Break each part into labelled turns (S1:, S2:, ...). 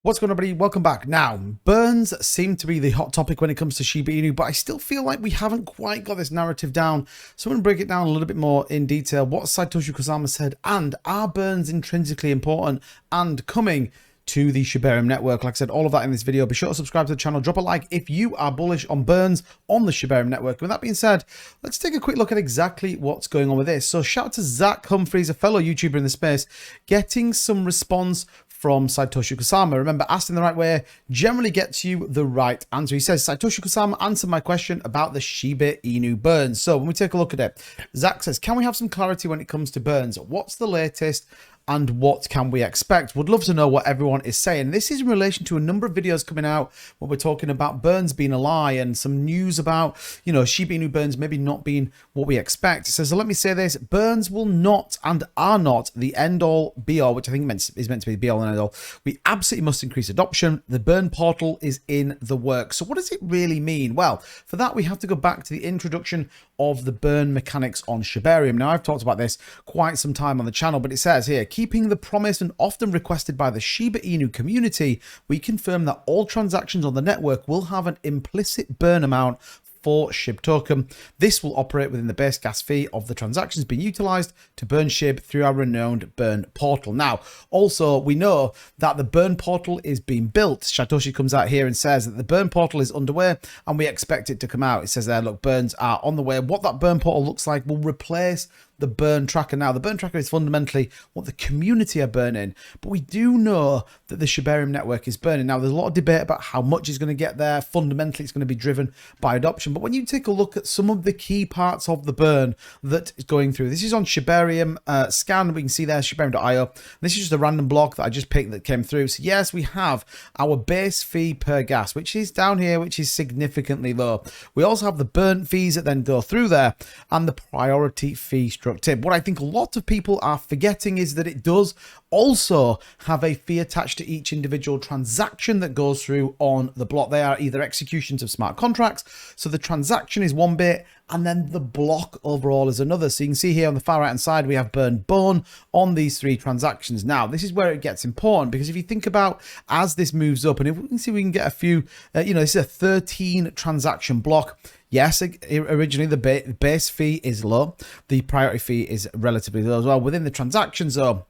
S1: What's going on, everybody? Welcome back. Now, burns seem to be the hot topic when it comes to Shiba Inu, but I still feel like we haven't quite got this narrative down. So I'm going to break it down a little bit more in detail. What Satoshi Kusama said, and are burns intrinsically important and coming to the Shiba Inu network? Like I said, all of that in this video. Be sure to subscribe to the channel. Drop a like if you are bullish on burns on the Shiba Inu network. With that being said, let's take a quick look at exactly what's going on with this. So shout out to Zach Humphreys, a fellow YouTuber in the space, getting some response from Satoshi Kusama. Remember, asking the right way generally gets you the right answer. He says, Satoshi Kusama answered my question about the Shiba Inu burns. So when we take a look at it, Zach says, can we have some clarity when it comes to burns? What's the latest? And what can we expect? Would love to know what everyone is saying. This is in relation to a number of videos coming out where we're talking about burns being a lie and some news about, you know, Shiba Inu burns maybe not being what we expect. It says, so let me say this, burns will not and are not the end all be all, which I think is meant to be the be all and end all. We absolutely must increase adoption. The burn portal is in the works. So what does it really mean? Well, for that, we have to go back to the introduction of the burn mechanics on Shiba Inu. Now, I've talked about this quite some time on the channel, but it says here, keeping the promise and often requested by the Shiba Inu community, we confirm that all transactions on the network will have an implicit burn amount for SHIB token. This will operate within the base gas fee of the transactions being utilized to burn SHIB through our renowned burn portal. Now, also, we know that the burn portal is being built. Satoshi comes out here and says that the burn portal is underway and we expect it to come out. It says there, look, burns are on the way. What that burn portal looks like will replace the burn tracker. Now, the burn tracker is fundamentally what the community are burning, but we do know that the Shiba Inu network is burning. Now, there's a lot of debate about how much is going to get there. Fundamentally, it's going to be driven by adoption. But when you take a look at some of the key parts of the burn that is going through, this is on Shiba Inu scan. We can see there, shibainu.io. This is just a random block that I just picked that came through. So yes, we have our base fee per gas, which is down here, which is significantly low. We also have the burn fees that then go through there and the priority fee structure. What I think a lot of people are forgetting is that it does also have a fee attached to each individual transaction that goes through on the block. They are either executions of smart contracts. So the transaction is one bit and then the block overall is another. So you can see here on the far right hand side, we have burn bone on these three transactions. Now, this is where it gets important because if you think about as this moves up, and if we can see we can get a few, you know, this is a 13 transaction block. Yes, originally the base fee is low. The priority fee is relatively low as well. Within the transactions, though,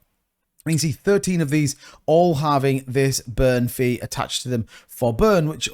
S1: you can see 13 of these all having this burn fee attached to them for burn, which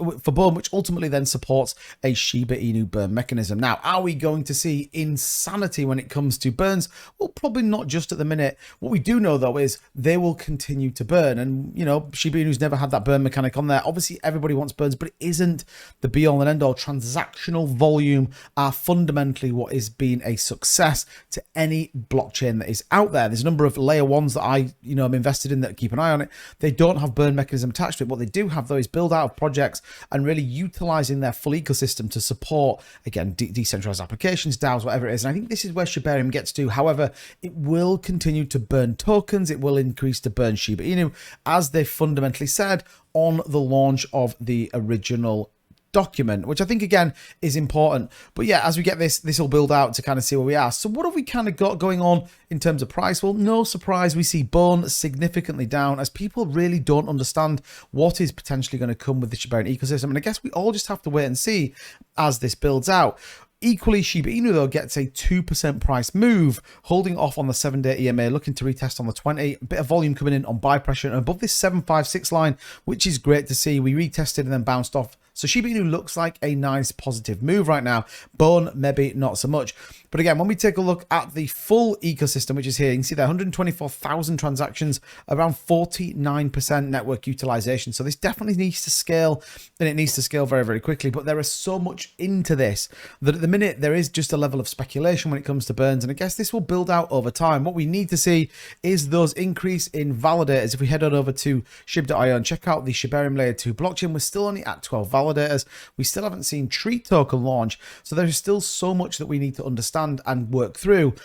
S1: ultimately then supports a Shiba Inu burn mechanism. Now, are we going to see insanity when it comes to burns? Well, probably not just at the minute. What we do know, though, is they will continue to burn. And, you know, Shiba Inu's never had that burn mechanic on there. Obviously, everybody wants burns, but it isn't the be-all and end-all. Transactional volume are fundamentally what is being a success to any blockchain that is out there. There's a number of layer ones that I'm invested in that keep an eye on it. They don't have burn mechanism attached to it. What they do have, though, is build out of projects and really utilizing their full ecosystem to support, again, decentralized applications, DAOs, whatever it is. And I think this is where Shiba Inu gets to. However, it will continue to burn tokens. It will increase to burn Shiba Inu, as they fundamentally said on the launch of the original document, which I think again is important. But yeah, as we get this will build out to kind of see where we are. So what have we kind of got going on in terms of price? Well, no surprise, we see bone significantly down as people really don't understand what is potentially going to come with the Shiba Inu ecosystem. And I guess we all just have to wait and see as this builds out. Equally, Shiba Inu, though, gets a 2% price move, holding off on the 7-day EMA, looking to retest on the 20. A bit of volume coming in on buy pressure and above this 756 line, which is great to see. We retested and then bounced off. So Shiba Inu looks like a nice positive move right now. Bone, maybe not so much. But again, when we take a look at the full ecosystem, which is here, you can see there 124,000 transactions, around 49% network utilization. So this definitely needs to scale, and it needs to scale very, very quickly. But there is so much into this that at the minute there is just a level of speculation when it comes to burns. And I guess this will build out over time. What we need to see is those increase in validators. If we head on over to shib.io and check out the Shiba Inu layer 2 blockchain, we're still only at 12 validators. We still haven't seen Treat token launch. So there is still so much that we need to understand and work through.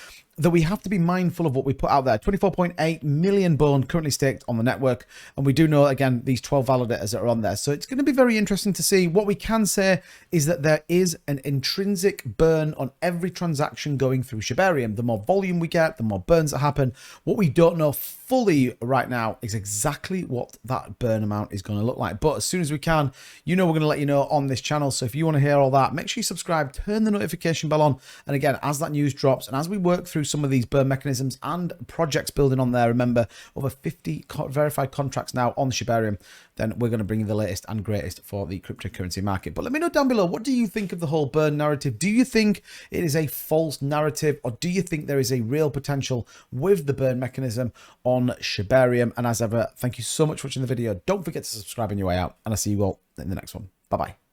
S1: that we have to be mindful of what we put out there. 24.8 million burn currently staked on the network. And we do know, again, these 12 validators that are on there. So it's going to be very interesting to see. What we can say is that there is an intrinsic burn on every transaction going through Shibarium. The more volume we get, the more burns that happen. What we don't know fully right now is exactly what that burn amount is going to look like. But as soon as we can, we're going to let you know on this channel. So if you want to hear all that, make sure you subscribe, turn the notification bell on. And again, as that news drops and as we work through some of these burn mechanisms and projects building on there, remember, over 50 verified contracts now on the Shibarium, then we're going to bring you the latest and greatest for the cryptocurrency market. But let me know down below, what do you think of the whole burn narrative? Do you think it is a false narrative, or do you think there is a real potential with the burn mechanism on Shibarium? And as ever, thank you so much for watching the video. Don't forget to subscribe on your way out, and I'll see you all in the next one. Bye-bye.